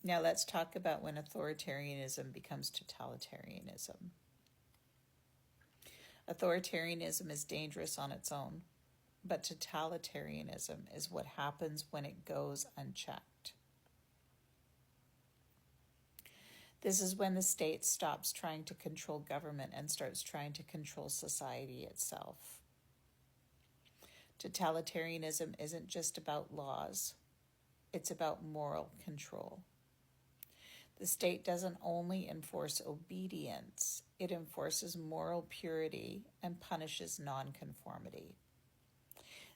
Now let's talk about when authoritarianism becomes totalitarianism. Authoritarianism is dangerous on its own, but totalitarianism is what happens when it goes unchecked. This is when the state stops trying to control government and starts trying to control society itself. Totalitarianism isn't just about laws, it's about moral control. The state doesn't only enforce obedience, it enforces moral purity and punishes nonconformity.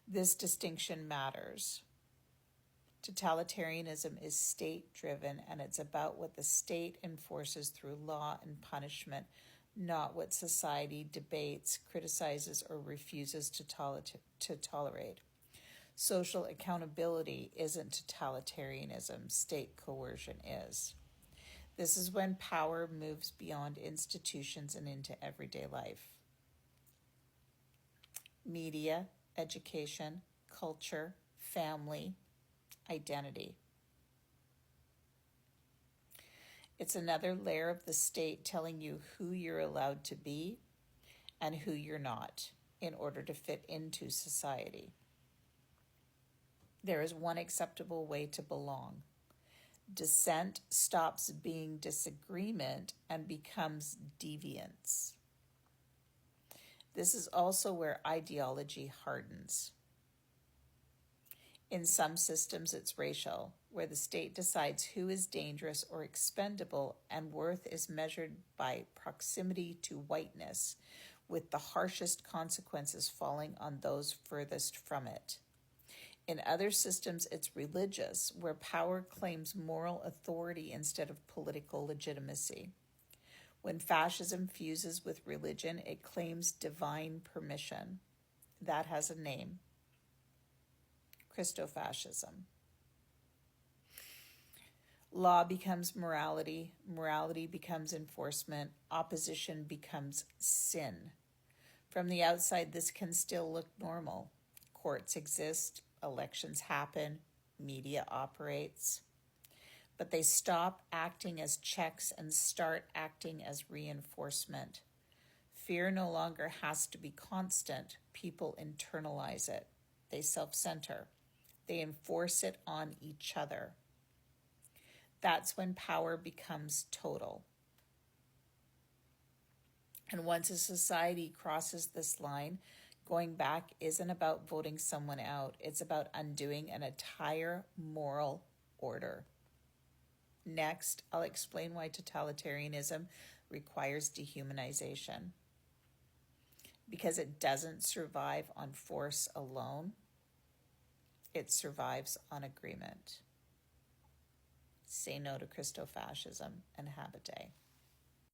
This distinction matters. Totalitarianism is state-driven, and it's about what the state enforces through law and punishment, not what society debates, criticizes, or refuses to tolerate. Social accountability isn't totalitarianism, state coercion is. This is when power moves beyond institutions and into everyday life. Media, education, culture, family, identity. It's another layer of the state telling you who you're allowed to be and who you're not in order to fit into society. There is one acceptable way to belong. Dissent stops being disagreement and becomes deviance. This is also where ideology hardens. In some systems, it's racial, where the state decides who is dangerous or expendable, and worth is measured by proximity to whiteness, with the harshest consequences falling on those furthest from it. In other systems, it's religious, where power claims moral authority instead of political legitimacy. When fascism fuses with religion, it claims divine permission. That has a name. Christofascism. Law becomes morality, morality becomes enforcement, opposition becomes sin. From the outside, this can still look normal. Courts exist, elections happen, media operates, but they stop acting as checks and start acting as reinforcement. Fear no longer has to be constant. People internalize it. They self-center. They enforce it on each other. That's when power becomes total. And once a society crosses this line, going back isn't about voting someone out. It's about undoing an entire moral order. Next, I'll explain why totalitarianism requires dehumanization. Because it doesn't survive on force alone, it survives on agreement. Say no to Christofascism and have a day.